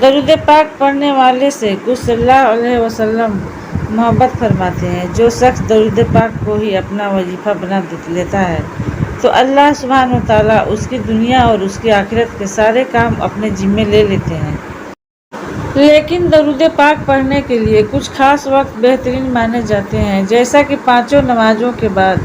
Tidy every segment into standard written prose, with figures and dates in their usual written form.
درود پاک پڑھنے والے سے کچھ صلی اللہ علیہ وسلم محبت فرماتے ہیں۔ جو شخص درود پاک کو ہی اپنا وظیفہ بنا لیتا ہے تو اللہ سبحانہ وتعالیٰ اس کی دنیا اور اس کی آخرت کے سارے کام اپنے ذمے لے لیتے ہیں۔ لیکن درود پاک پڑھنے کے لیے کچھ خاص وقت بہترین مانے جاتے ہیں، جیسا کہ پانچوں نمازوں کے بعد،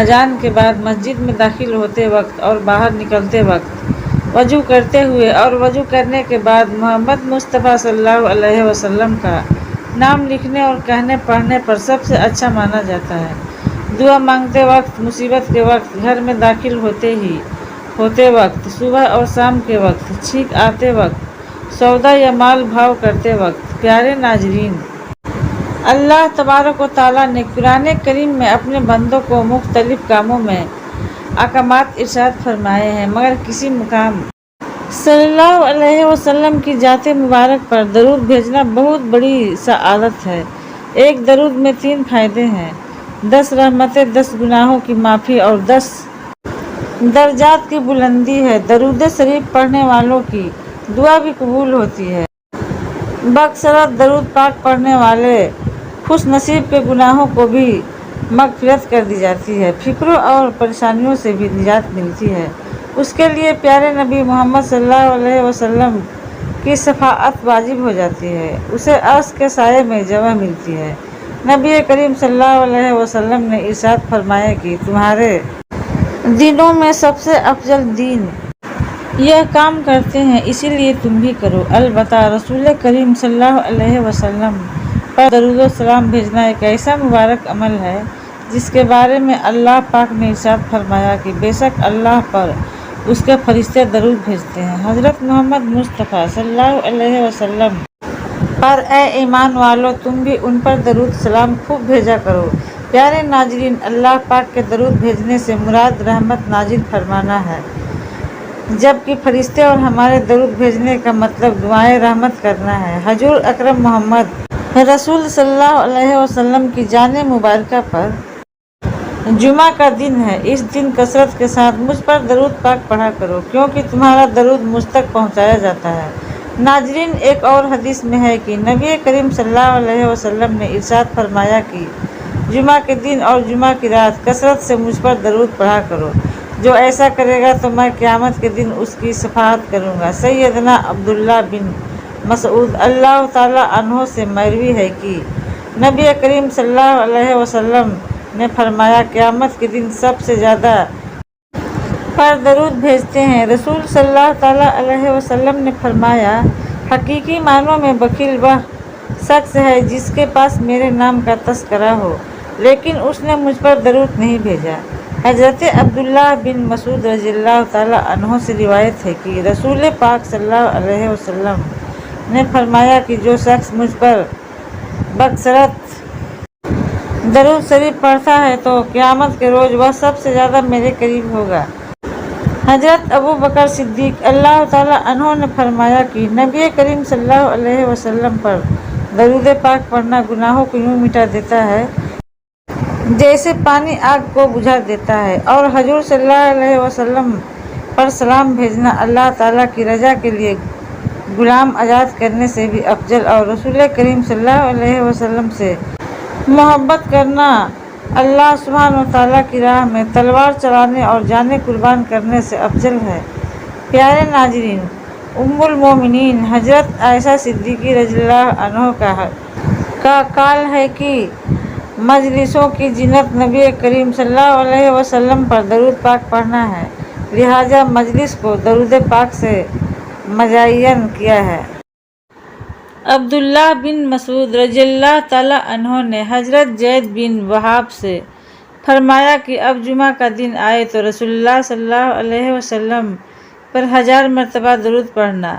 اذان کے بعد، مسجد میں داخل ہوتے وقت اور باہر نکلتے وقت، وضو کرتے ہوئے اور وضو کرنے کے بعد محمد مصطفیٰ صلی اللہ علیہ وسلم کا نام لکھنے اور کہنے پڑھنے پر سب سے اچھا مانا جاتا ہے۔ دعا مانگتے وقت، مصیبت کے وقت، گھر میں داخل ہوتے وقت، صبح اور شام کے وقت، چھینک آتے وقت، سودا یا مال بھاؤ کرتے وقت۔ پیارے ناظرین، اللہ تبارک و تعالیٰ نے قرآن کریم میں اپنے بندوں کو مختلف کاموں میں احکامات ارشاد فرمائے ہیں، مگر کسی مقام صلی اللہ علیہ وسلم کی ذات مبارک پر درود بھیجنا بہت بڑی سعادت ہے۔ ایک درود میں 3 فائدے ہیں: 10 رحمتیں، 10 گناہوں کی معافی اور 10 درجات کی بلندی ہے۔ درود شریف پڑھنے والوں کی دعا بھی قبول ہوتی ہے۔ بکثرت درود پاک پڑھنے والے خوش نصیب کے گناہوں کو بھی مغفرت کر دی جاتی ہے، فکروں اور پریشانیوں سے بھی نجات ملتی ہے۔ اس کے لیے پیارے نبی محمد صلی اللہ علیہ وسلم کی شفاعت واجب ہو جاتی ہے، اسے عرش کے سائے میں جگہ ملتی ہے۔ نبی کریم صلی اللہ علیہ وسلم نے ارشاد فرمایا کہ تمہارے دینوں میں سب سے افضل دین یہ کام کرتے ہیں، اسی لیے تم بھی کرو۔ البتہ رسول کریم صلی اللہ علیہ وسلم پر درود و سلام بھیجنا ایک ایسا مبارک عمل ہے جس کے بارے میں اللہ پاک نے ارشاد فرمایا کہ بے شک اللہ پر اس کے فرشتے درود بھیجتے ہیں۔ حضرت محمد مصطفیٰ صلی اللہ علیہ وسلم پر اے ایمان والو، تم بھی ان پر درود سلام خوب بھیجا کرو۔ پیارے ناظرین، اللہ پاک کے درود بھیجنے سے مراد رحمت نازل فرمانا ہے، جبکہ فرشتے اور ہمارے درود بھیجنے کا مطلب دعائیں رحمت کرنا ہے۔ حضور اکرم محمد رسول صلی اللہ علیہ وسلم کی جان مبارکہ پر جمعہ کا دن ہے، اس دن کثرت کے ساتھ مجھ پر درود پاک پڑھا کرو، کیونکہ تمہارا درود مجھ تک پہنچایا جاتا ہے۔ ناظرین، ایک اور حدیث میں ہے کہ نبی کریم صلی اللہ علیہ وسلم نے ارشاد فرمایا کہ جمعہ کے دن اور جمعہ کی رات کثرت سے مجھ پر درود پڑھا کرو، جو ایسا کرے گا تو میں قیامت کے دن اس کی شفاعت کروں گا۔ سیدنا عبداللہ بن مسعود اللہ تعالیٰ عنہ سے مروی ہے کہ نبی کریم صلی اللہ علیہ وسلم نے فرمایا، قیامت کے دن سب سے زیادہ پر درود بھیجتے ہیں رسول صلی اللہ تعالیٰ علیہ وسلم نے فرمایا، حقیقی معنوں میں بخیل وہ شخص ہے جس کے پاس میرے نام کا تذکرہ ہو لیکن اس نے مجھ پر درود نہیں بھیجا۔ حضرت عبداللہ بن مسعود رضی اللہ تعالیٰ عنہ سے روایت ہے کہ رسول پاک صلی اللہ علیہ وسلم نے فرمایا کہ جو شخص مجھ پر بکثرت درود شریف پڑھتا ہے تو قیامت کے روز وہ سب سے زیادہ میرے قریب ہوگا۔ حضرت ابو بکر صدیق اللہ تعالیٰ عنہ نے فرمایا کہ نبی کریم صلی اللہ علیہ وسلم پر درود پاک پڑھنا گناہوں کو یوں مٹا دیتا ہے جیسے پانی آگ کو بجھا دیتا ہے، اور حضور صلی اللہ علیہ وسلم پر سلام بھیجنا اللہ تعالیٰ کی رضا کے لیے غلام آزاد کرنے سے بھی افضل، اور رسول کریم صلی اللہ علیہ وسلم سے محبت کرنا اللہ سبحانہ و تعالیٰ کی راہ میں تلوار چلانے اور جانیں قربان کرنے سے افضل ہے۔ پیارے ناظرین، ام المومنین حضرت عائشہ صدیقہ رضی اللہ عنہ کا قول ہے کہ مجلسوں کی زینت نبی کریم صلی اللہ علیہ وسلم پر درود پاک پڑھنا ہے، لہٰذا مجلس کو درود پاک سے مزین کیا ہے۔ عبداللہ بن مسعود رضی اللہ تعالیٰ عنہ نے حضرت زید بن وہاب سے فرمایا کہ اب جمعہ کا دن آئے تو رسول اللہ صلی اللہ علیہ وسلم پر 1000 مرتبہ درود پڑھنا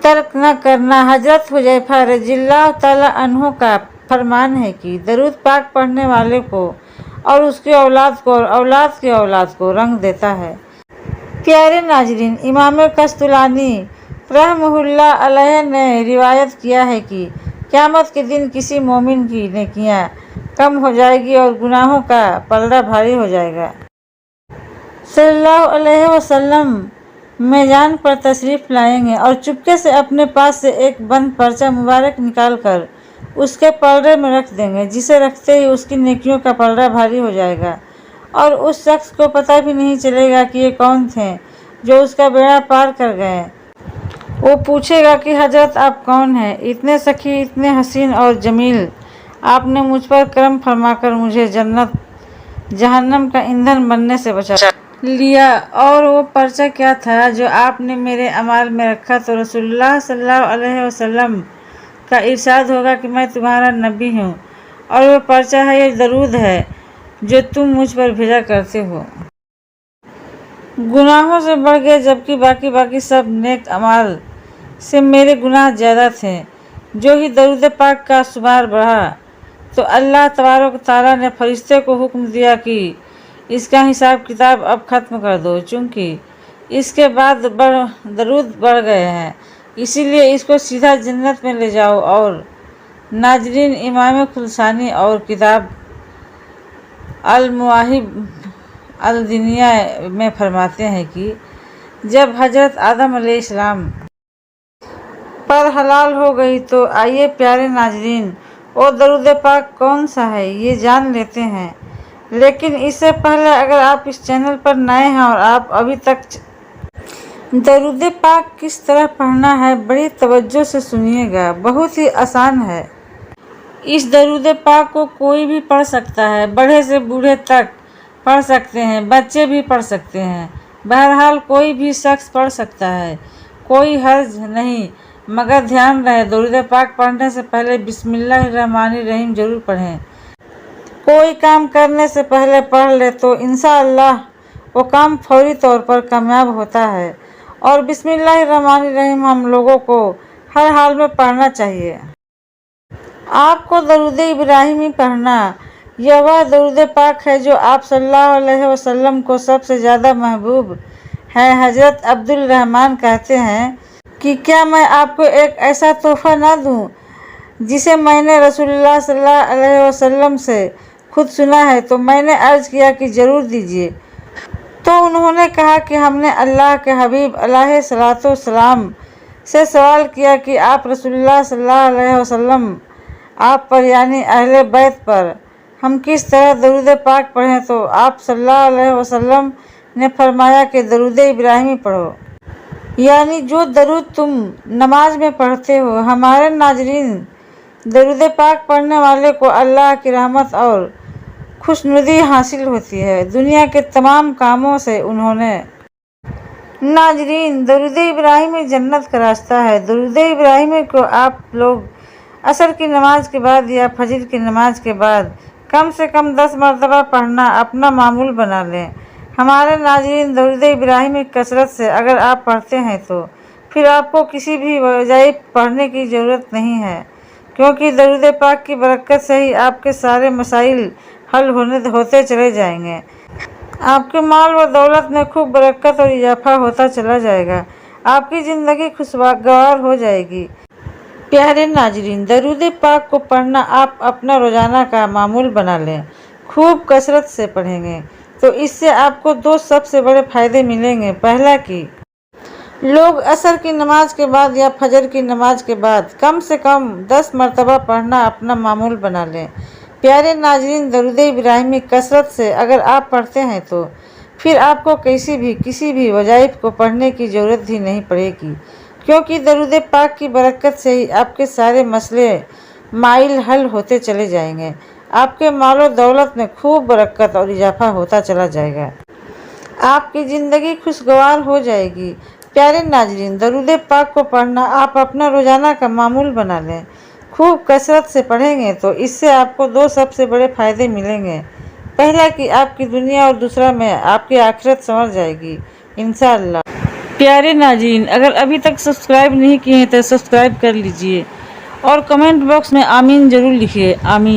ترک نہ کرنا۔ حضرت حذیفہ رضی اللہ تعالیٰ عنہ کا فرمان ہے کہ درود پاک پڑھنے والے کو اور اس کی اولاد کو اور اولاد کی اولاد کو رنگ دیتا ہے۔ پیارے ناظرین، امام قسطلانی رحمہ اللہ علیہ نے روایت کیا ہے کہ قیامت کے دن کسی مومن کی نیکیاں کم ہو جائے گی اور گناہوں کا پلڑا بھاری ہو جائے گا۔ صلی اللہ علیہ وسلم میدان پر تشریف لائیں گے اور چپکے سے اپنے پاس سے ایک بند پرچہ مبارک نکال کر اس کے پلڑے میں رکھ دیں گے، جسے رکھتے ہی اس کی نیکیوں کا پلڑا بھاری ہو جائے گا اور اس شخص کو پتہ بھی نہیں چلے گا کہ یہ کون تھے جو اس کا بیڑا پار کر گئے۔ وہ پوچھے گا کہ حضرت آپ کون ہیں؟ اتنے سخی، اتنے حسین اور جمیل، آپ نے مجھ پر کرم فرما کر مجھے جہنم کا ایندھن بننے سے بچا لیا۔ اور وہ پرچہ کیا تھا جو آپ نے میرے اعمال میں رکھا؟ تو رسول اللہ صلی اللہ علیہ وسلم کا ارشاد ہوگا کہ میں تمہارا نبی ہوں، اور وہ پرچہ ہے، یہ درود ہے جو تم مجھ پر بھیجا کرتے ہو۔ گناہوں سے بڑھ گئے، جبکہ باقی سب نیک اعمال سے میرے گناہ زیادہ تھے۔ جو ہی درود پاک کا شمار بڑھا تو اللہ تبارک و تعالیٰ نے فرشتے کو حکم دیا کہ اس کا حساب کتاب اب ختم کر دو، چونکہ اس کے بعد درود بڑھ گئے ہیں، اسی لیے اس کو سیدھا جنت میں لے جاؤ۔ اور ناظرین، امام خلصانی اور کتاب المواہب الدینیہ میں فرماتے ہیں کہ جب حضرت آدم علیہ السلام پر حلال ہو گئی تو آئیے پیارے ناظرین، وہ درود پاک کون سا ہے یہ جان لیتے ہیں۔ لیکن اس سے پہلے اگر آپ اس چینل پر نئے ہیں اور آپ ابھی تک درود پاک کس طرح پڑھنا ہے بڑی توجہ سے سنیے گا۔ بہت ہی آسان ہے۔ اس درود پاک کو کوئی بھی پڑھ سکتا ہے، بڑھے سے بوڑھے تک پڑھ سکتے ہیں، بچے بھی پڑھ سکتے ہیں، بہرحال کوئی بھی شخص پڑھ سکتا ہے، کوئی حرج نہیں، مگر دھیان رہے درود پاک پڑھنے سے پہلے بسم اللہ الرحمن الرحیم ضرور پڑھیں۔ کوئی کام کرنے سے پہلے پڑھ لے تو انشاءاللہ وہ کام فوری طور پر کامیاب ہوتا ہے، اور بسم اللہ الرحمن الرحیم ہم لوگوں کو ہر حال میں پڑھنا چاہیے۔ آپ کو درود ابراہیمی پڑھنا، یہ وہ درود پاک ہے جو آپ صلی اللہ علیہ وسلم کو سب سے زیادہ محبوب ہے۔ حضرت عبد الرحمن کہتے ہیں کہ کیا میں آپ کو ایک ایسا تحفہ نہ دوں جسے میں نے رسول اللہ صلی اللہ علیہ وسلم سے خود سنا ہے؟ تو میں نے عرض کیا کہ ضرور دیجیے۔ تو انہوں نے کہا کہ ہم نے اللہ کے حبیب علیہ الصلوۃ والسلام سے سوال کیا کہ آپ رسول اللہ صلی اللہ علیہ وسلم آپ پر یعنی اہل بیت پر ہم کس طرح درود پاک پڑھیں؟ تو آپ صلی اللہ علیہ وسلم نے فرمایا کہ درود ابراہیمی پڑھو، یعنی جو درود تم نماز میں پڑھتے ہو۔ ہمارے ناظرین، درود پاک پڑھنے والے کو اللہ کی رحمت اور خوشنودی حاصل ہوتی ہے، دنیا کے تمام کاموں سے انہوں نے۔ ناظرین، درود ابراہیمی جنت کا راستہ ہے۔ درود ابراہیمی کو آپ لوگ عصر کی نماز کے بعد یا فجر کی نماز کے بعد کم سے کم 10 مرتبہ پڑھنا اپنا معمول بنا لیں۔ ہمارے ناظرین، درود ابراہیمی کثرت سے اگر آپ پڑھتے ہیں تو پھر آپ کو کسی بھی وظائف پڑھنے کی ضرورت نہیں ہے، کیونکہ درود پاک کی برکت سے ہی آپ کے سارے مسائل حل ہوتے چلے جائیں گے، آپ کے مال و دولت میں خوب برکت اور اضافہ ہوتا چلا جائے گا، آپ کی زندگی خوشگوار ہو جائے گی۔ پیارے ناظرین، درود پاک کو پڑھنا آپ اپنا روزانہ کا معمول بنا لیں، خوب کثرت سے پڑھیں گے تو اس سے آپ کو 2 سب سے بڑے فائدے ملیں گے۔ پہلا کہ لوگ عصر کی نماز کے بعد یا فجر کی نماز کے بعد کم سے کم 10 مرتبہ پڑھنا اپنا معمول بنا لیں۔ پیارے ناظرین، درود ابراہیمی کثرت سے اگر آپ پڑھتے ہیں تو پھر آپ کو کسی بھی وظائف کو پڑھنے کی ضرورت ہی نہیں پڑے گی، کیونکہ درود پاک کی برکت سے ہی آپ کے سارے مسئلے مائل حل ہوتے چلے جائیں گے، آپ کے مال و دولت میں خوب برکت اور اضافہ ہوتا چلا جائے گا، آپ کی زندگی خوشگوار ہو جائے گی۔ پیارے ناظرین، درود پاک کو پڑھنا آپ اپنا روزانہ کا معمول بنا لیں، خوب کثرت سے پڑھیں گے تو اس سے آپ کو 2 سب سے بڑے فائدے ملیں گے۔ پہلا کہ آپ کی دنیا اور دوسرا میں آپ کی آخرت سنور جائے گی انشاءاللہ۔ پیارے ناظرین، اگر ابھی تک سبسکرائب نہیں کیے ہیں تو سبسکرائب کر لیجئے اور کمنٹ باکس میں آمین ضرور لکھیے۔ آمین۔